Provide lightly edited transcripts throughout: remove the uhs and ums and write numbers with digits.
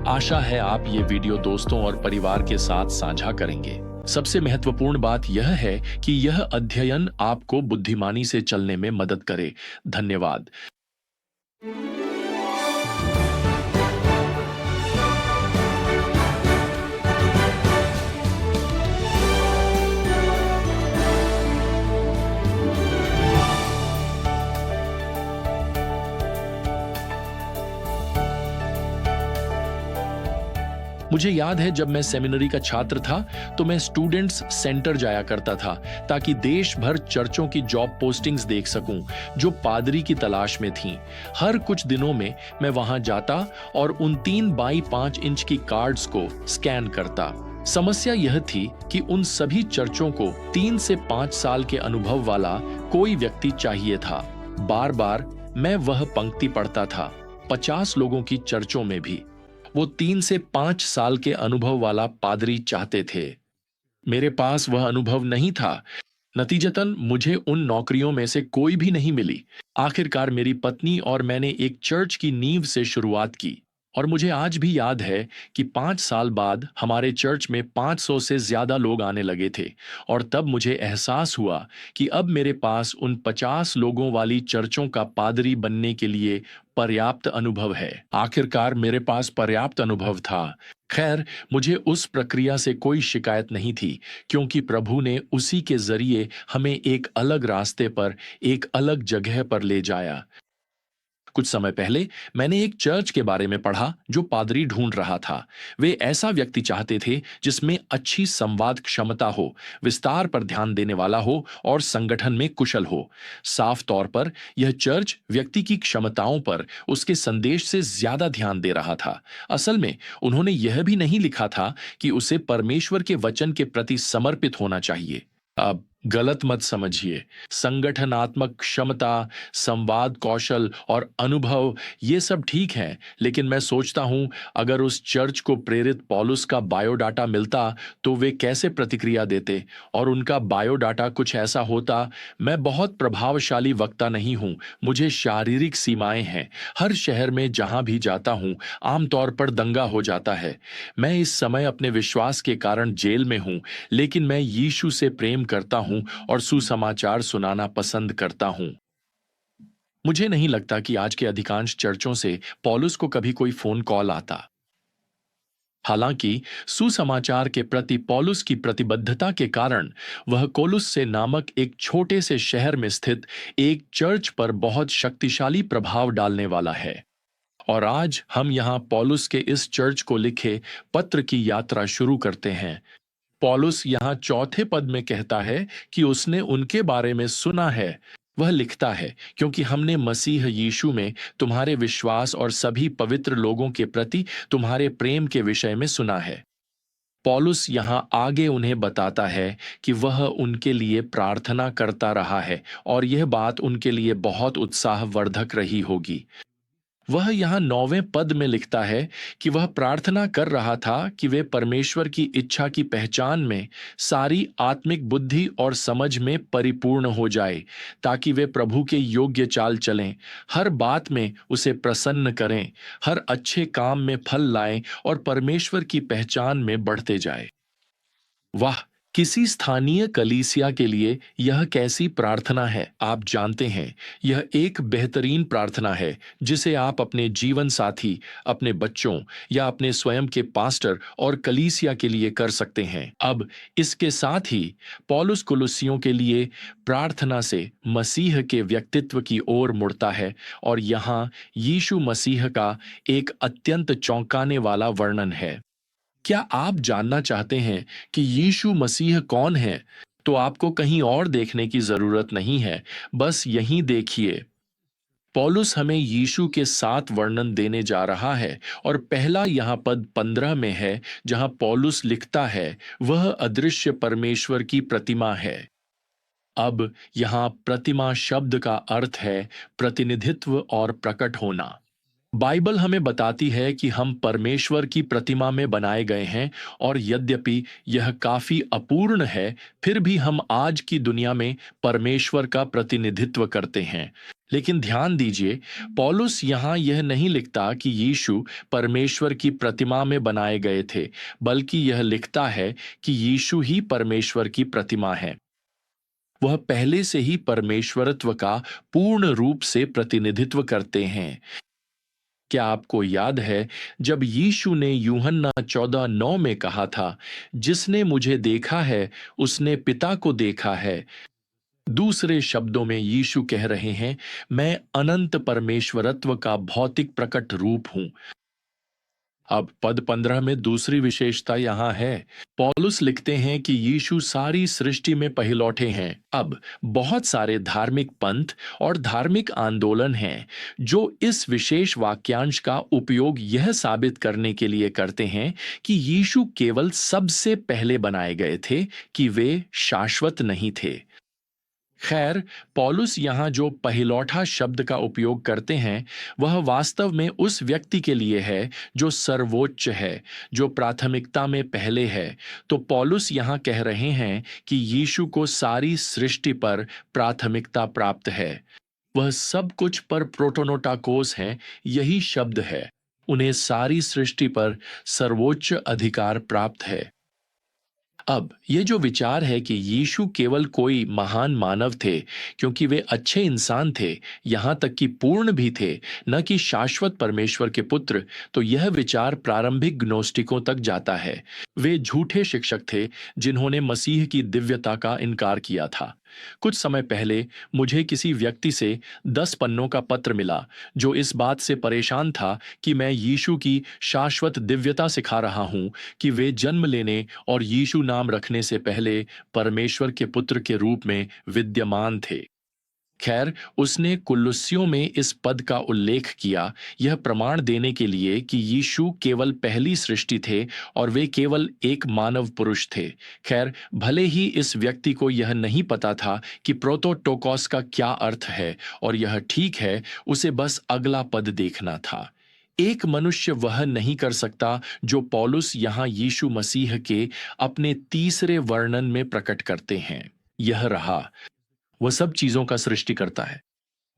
आशा है आप ये वीडियो दोस्तों और परिवार के साथ साझा करेंगे। सबसे महत्वपूर्ण बात यह है कि यह अध्ययन आपको बुद्धिमानी से चलने में मदद करे। धन्यवाद। मुझे याद है जब मैं सेमिनरी का छात्र था तो मैं स्टूडेंट्स सेंटर जाया करता था ताकि देश भर चर्चों की जॉब पोस्टिंग्स देख सकूं जो पादरी की तलाश में थीं। हर कुछ दिनों में मैं वहां जाता और उन 3 बाई 5 इंच की कार्ड्स को स्कैन करता। समस्या यह थी कि उन सभी चर्चों को 3 से 5 साल के अनुभव वाला कोई व्यक्ति चाहिए था। बार बार मैं वह पंक्ति पढ़ता था, 50 लोगों की चर्चों में भी वो 3 से 5 साल के अनुभव वाला पादरी चाहते थे। मेरे पास वह अनुभव नहीं था। नतीजतन मुझे उन नौकरियों में से कोई भी नहीं मिली। आखिरकार मेरी पत्नी और मैंने एक चर्च की नींव से शुरुआत की और मुझे आज भी याद है कि 5 साल बाद हमारे चर्च में 500 से ज्यादा लोग आने लगे थे और तब मुझे एहसास हुआ कि अब मेरे पास उन 50 लोगों वाली चर्चों का पादरी बनने के लिए पर्याप्त अनुभव है। आखिरकार मेरे पास पर्याप्त अनुभव था। खैर, मुझे उस प्रक्रिया से कोई शिकायत नहीं थी क्योंकि प्रभु ने उसी के जरिए हमें एक अलग रास्ते पर, एक अलग जगह पर ले जाया। कुछ समय पहले मैंने एक चर्च के बारे में पढ़ा जो पादरी ढूंढ रहा था। वे ऐसा व्यक्ति चाहते थे जिसमें अच्छी संवाद क्षमता हो, विस्तार पर ध्यान देने वाला हो और संगठन में कुशल हो। साफ तौर पर यह चर्च व्यक्ति की क्षमताओं पर उसके संदेश से ज्यादा ध्यान दे रहा था। असल में उन्होंने यह भी नहीं लिखा था कि उसे परमेश्वर के वचन के प्रति समर्पित होना चाहिए। अब गलत मत समझिए। संगठनात्मक क्षमता, संवाद कौशल और अनुभव ये सब ठीक हैं, लेकिन मैं सोचता हूं अगर उस चर्च को प्रेरित पौलुस का बायोडाटा मिलता तो वे कैसे प्रतिक्रिया देते, और उनका बायोडाटा कुछ ऐसा होता, मैं बहुत प्रभावशाली वक्ता नहीं हूं, मुझे शारीरिक सीमाएं हैं, हर शहर में जहां भी जाता हूं आमतौर पर दंगा हो जाता है। मैं इस समय अपने विश्वास के कारण जेल में हूं, लेकिन मैं यीशु से प्रेम करता हूं और सुसमाचार सुनाना पसंद करता हूं। मुझे नहीं लगता कि आज के अधिकांश चर्चों से पौलुस को कभी कोई फोन कॉल आता। हालांकि सुसमाचार के प्रति पौलुस की प्रतिबद्धता के कारण वह कोलुस्से नामक एक छोटे से शहर में स्थित एक चर्च पर बहुत शक्तिशाली प्रभाव डालने वाला है। और आज हम यहाँ पौलुस के इस चर्च को लिखे पत्र की यात्रा शुरू करते हैं। पौलुस यहाँ चौथे पद में कहता है कि उसने उनके बारे में सुना है। वह लिखता है, क्योंकि हमने मसीह यीशु में तुम्हारे विश्वास और सभी पवित्र लोगों के प्रति तुम्हारे प्रेम के विषय में सुना है। पौलुस यहाँ आगे उन्हें बताता है कि वह उनके लिए प्रार्थना करता रहा है और यह बात उनके लिए बहुत उत्साहवर्धक रही होगी। वह यहाँ 9वें पद में लिखता है कि वह प्रार्थना कर रहा था कि वे परमेश्वर की इच्छा की पहचान में सारी आत्मिक बुद्धि और समझ में परिपूर्ण हो जाए, ताकि वे प्रभु के योग्य चाल चलें, हर बात में उसे प्रसन्न करें, हर अच्छे काम में फल लाएं और परमेश्वर की पहचान में बढ़ते जाए। वाह, किसी स्थानीय कलीसिया के लिए यह कैसी प्रार्थना है। आप जानते हैं, यह एक बेहतरीन प्रार्थना है जिसे आप अपने जीवन साथी, अपने बच्चों या अपने स्वयं के पास्टर और कलीसिया के लिए कर सकते हैं। अब इसके साथ ही पौलुस कुलुसियों के लिए प्रार्थना से मसीह के व्यक्तित्व की ओर मुड़ता है और यहाँ यीशु मसीह का एक अत्यंत चौंकाने वाला वर्णन है। क्या आप जानना चाहते हैं कि यीशु मसीह कौन है? तो आपको कहीं और देखने की जरूरत नहीं है, बस यहीं देखिए। पौलुस हमें यीशु के 7 वर्णन देने जा रहा है और पहला यहाँ पद 15 में है, जहाँ पौलुस लिखता है, वह अदृश्य परमेश्वर की प्रतिमा है। अब यहाँ प्रतिमा शब्द का अर्थ है प्रतिनिधित्व और प्रकट होना। बाइबल हमें बताती है कि हम परमेश्वर की प्रतिमा में बनाए गए हैं और यद्यपि यह काफी अपूर्ण है, फिर भी हम आज की दुनिया में परमेश्वर का प्रतिनिधित्व करते हैं। लेकिन ध्यान दीजिए, पौलुस यहाँ यह नहीं लिखता कि यीशु परमेश्वर की प्रतिमा में बनाए गए थे, बल्कि यह लिखता है कि यीशु ही परमेश्वर की प्रतिमा है। वह पहले से ही परमेश्वरत्व का पूर्ण रूप से प्रतिनिधित्व करते हैं। क्या आपको याद है जब यीशु ने यूहन्ना 14:9 में कहा था, जिसने मुझे देखा है उसने पिता को देखा है। दूसरे शब्दों में यीशु कह रहे हैं, मैं अनंत परमेश्वरत्व का भौतिक प्रकट रूप हूं। अब पद 15 में दूसरी विशेषता यहां है। पौलुस लिखते हैं कि यीशु सारी सृष्टि में पहिलौठे हैं। अब बहुत सारे धार्मिक पंथ और धार्मिक आंदोलन हैं जो इस विशेष वाक्यांश का उपयोग यह साबित करने के लिए करते हैं कि यीशु केवल सबसे पहले बनाए गए थे, कि वे शाश्वत नहीं थे। खैर, पौलुस यहाँ जो पहिलौठा शब्द का उपयोग करते हैं, वह वास्तव में उस व्यक्ति के लिए है जो सर्वोच्च है, जो प्राथमिकता में पहले है। तो पौलुस यहाँ कह रहे हैं कि यीशु को सारी सृष्टि पर प्राथमिकता प्राप्त है। वह सब कुछ पर प्रोटोनोटाकोस है, यही शब्द है। उन्हें सारी सृष्टि पर सर्वोच्च अधिकार प्राप्त है। अब ये जो विचार है कि यीशु केवल कोई महान मानव थे क्योंकि वे अच्छे इंसान थे, यहाँ तक कि पूर्ण भी थे, न कि शाश्वत परमेश्वर के पुत्र, तो यह विचार प्रारंभिक ग्नोस्टिकों तक जाता है। वे झूठे शिक्षक थे जिन्होंने मसीह की दिव्यता का इनकार किया था। कुछ समय पहले मुझे किसी व्यक्ति से 10 पन्नों का पत्र मिला जो इस बात से परेशान था कि मैं यीशु की शाश्वत दिव्यता सिखा रहा हूं कि वे जन्म लेने और यीशु नाम रखने से पहले परमेश्वर के पुत्र के रूप में विद्यमान थे। खैर, उसने कुलुस्सियों में इस पद का उल्लेख किया, यह प्रमाण देने के लिए कि यीशु केवल पहली सृष्टि थे और वे केवल एक मानव पुरुष थे। खैर, भले ही इस व्यक्ति को यह नहीं पता था कि प्रोटोटोकॉस का क्या अर्थ है, और यह ठीक है, उसे बस अगला पद देखना था। एक मनुष्य वह नहीं कर सकता जो पौलुस यहाँ यीशु मसीह के अपने तीसरे वर्णन में प्रकट करते हैं। यह रहा, वह सब चीजों का सृष्टि करता है।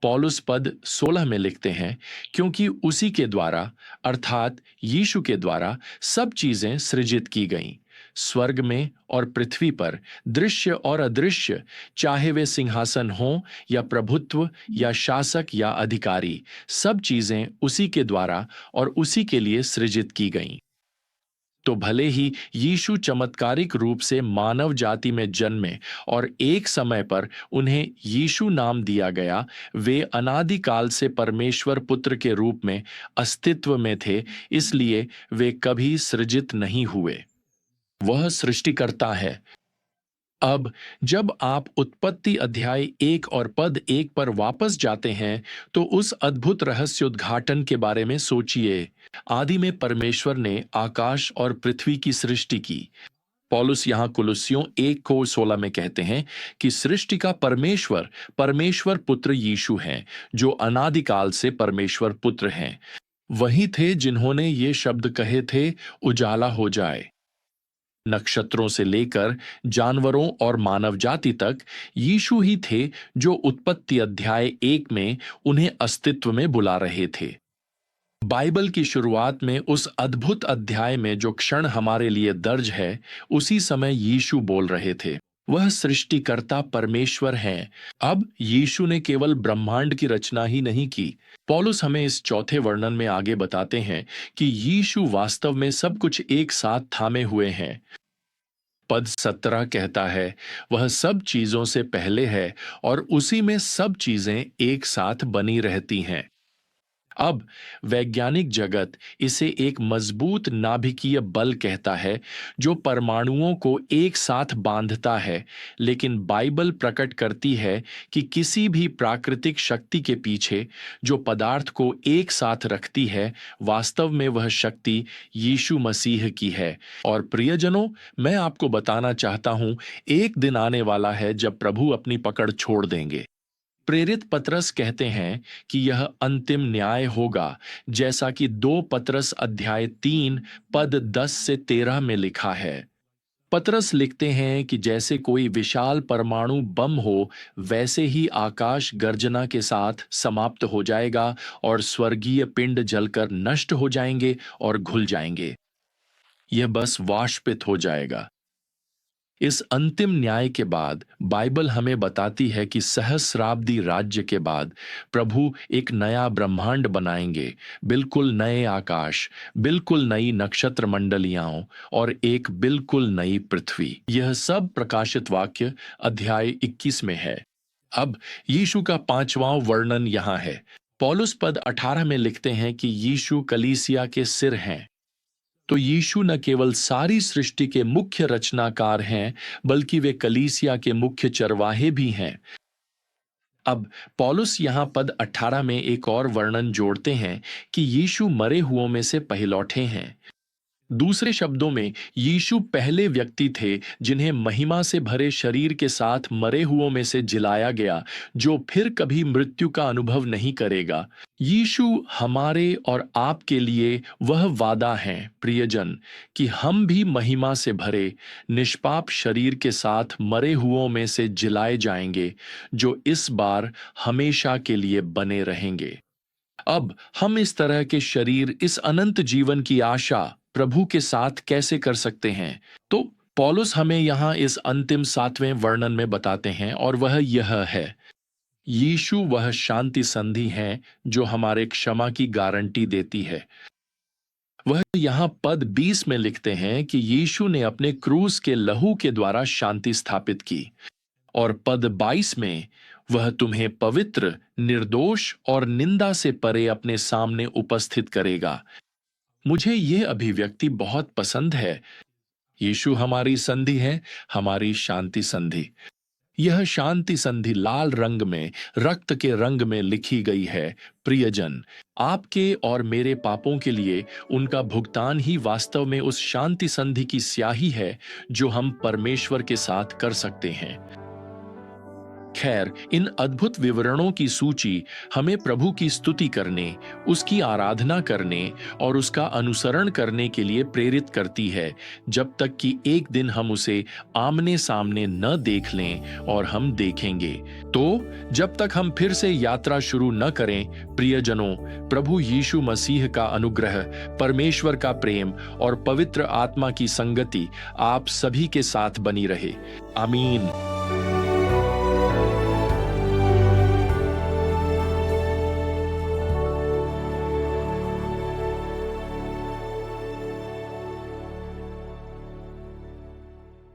पौलुस पद 16 में लिखते हैं, क्योंकि उसी के द्वारा अर्थात यीशु के द्वारा सब चीजें सृजित की गईं, स्वर्ग में और पृथ्वी पर, दृश्य और अदृश्य, चाहे वे सिंहासन हों या प्रभुत्व या शासक या अधिकारी, सब चीजें उसी के द्वारा और उसी के लिए सृजित की गईं। तो भले ही यीशु चमत्कारिक रूप से मानव जाति में जन्मे और एक समय पर उन्हें यीशु नाम दिया गया, वे अनादिकाल से परमेश्वर पुत्र के रूप में अस्तित्व में थे, इसलिए वे कभी सृजित नहीं हुए। वह सृष्टिकर्ता है। अब जब आप उत्पत्ति अध्याय 1 और पद 1 पर वापस जाते हैं, तो उस अद्भुत रहस्योद्घाटन के बारे में सोचिए। आदि में परमेश्वर ने आकाश और पृथ्वी की सृष्टि की। पौलुस यहाँ कुलुस्सियों 1 को 16 में कहते हैं कि सृष्टि का परमेश्वर परमेश्वर पुत्र यीशु हैं, जो अनादिकाल से परमेश्वर पुत्र हैं। वही थे जिन्होंने ये शब्द कहे थे, उजाला हो जाए। नक्षत्रों से लेकर जानवरों और मानव जाति तक यीशु ही थे जो उत्पत्ति अध्याय 1 में उन्हें अस्तित्व में बुला रहे थे। बाइबल की शुरुआत में उस अद्भुत अध्याय में जो क्षण हमारे लिए दर्ज है, उसी समय यीशु बोल रहे थे। वह सृष्टिकर्ता परमेश्वर हैं। अब यीशु ने केवल ब्रह्मांड की रचना ही नहीं की। पौलुस हमें इस चौथे वर्णन में आगे बताते हैं कि यीशु वास्तव में सब कुछ एक साथ थामे हुए हैं। पद 17 कहता है, वह सब चीजों से पहले है और उसी में सब चीजें एक साथ बनी रहती हैं। अब वैज्ञानिक जगत इसे एक मजबूत नाभिकीय बल कहता है जो परमाणुओं को एक साथ बांधता है, लेकिन बाइबल प्रकट करती है कि किसी भी प्राकृतिक शक्ति के पीछे जो पदार्थ को एक साथ रखती है, वास्तव में वह शक्ति यीशु मसीह की है। और प्रियजनों, मैं आपको बताना चाहता हूं, एक दिन आने वाला है जब प्रभु अपनी पकड़ छोड़ देंगे। प्रेरित पतरस कहते हैं कि यह अंतिम न्याय होगा, जैसा कि 2 पतरस अध्याय 3 पद 10 से 13 में लिखा है। पतरस लिखते हैं कि जैसे कोई विशाल परमाणु बम हो, वैसे ही आकाश गर्जना के साथ समाप्त हो जाएगा और स्वर्गीय पिंड जलकर नष्ट हो जाएंगे और घुल जाएंगे। यह बस वाष्पित हो जाएगा। इस अंतिम न्याय के बाद बाइबल हमें बताती है कि सहस्राब्दी राज्य के बाद प्रभु एक नया ब्रह्मांड बनाएंगे, बिल्कुल नए आकाश, बिल्कुल नई नक्षत्र मंडलियां और एक बिल्कुल नई पृथ्वी। यह सब प्रकाशित वाक्य अध्याय 21 में है। अब यीशु का 5वां वर्णन यहां है। पौलुस पद 18 में लिखते हैं कि यीशु कलीसिया के सिर हैं। तो यीशु न केवल सारी सृष्टि के मुख्य रचनाकार हैं, बल्कि वे कलीसिया के मुख्य चरवाहे भी हैं। अब पौलुस यहां पद 18 में एक और वर्णन जोड़ते हैं कि यीशु मरे हुओं में से पहिलौठे हैं। दूसरे शब्दों में यीशु पहले व्यक्ति थे जिन्हें महिमा से भरे शरीर के साथ मरे हुओं में से जिलाया गया, जो फिर कभी मृत्यु का अनुभव नहीं करेगा। यीशु हमारे और आपके लिए वह वादा है, प्रियजन, कि हम भी महिमा से भरे निष्पाप शरीर के साथ मरे हुओं में से जिलाए जाएंगे, जो इस बार हमेशा के लिए बने रहेंगे। अब हम इस तरह के शरीर, इस अनंत जीवन की आशा प्रभु के साथ कैसे कर सकते हैं? तो पौलुस हमें यहां इस अंतिम 7वें वर्णन में बताते हैं, और वह यह है, यीशु वह शांति संधि है जो हमारे क्षमा की गारंटी देती है। वह यहां पद 20 में लिखते हैं कि यीशु ने अपने क्रूस के लहू के द्वारा शांति स्थापित की, और पद 22 में वह तुम्हें पवित्र, निर्दोष और निंदा से परे अपने सामने उपस्थित करेगा। मुझे यह अभिव्यक्ति बहुत पसंद है। यीशु हमारी संधि है, हमारी शांति संधि। यह शांति संधि लाल रंग में, रक्त के रंग में लिखी गई है। प्रियजन, आपके और मेरे पापों के लिए उनका भुगतान ही वास्तव में उस शांति संधि की स्याही है जो हम परमेश्वर के साथ कर सकते हैं। खैर, इन अद्भुत विवरणों की सूची हमें प्रभु की स्तुति करने, उसकी आराधना करने और उसका अनुसरण करने के लिए प्रेरित करती है, जब तक कि एक दिन हम उसे आमने सामने न देख लें, और हम देखेंगे। तो जब तक हम फिर से यात्रा शुरू न करें, प्रियजनों, प्रभु यीशु मसीह का अनुग्रह, परमेश्वर का प्रेम और पवित्र आत्मा की संगति आप सभी के साथ बनी रहे। आमीन।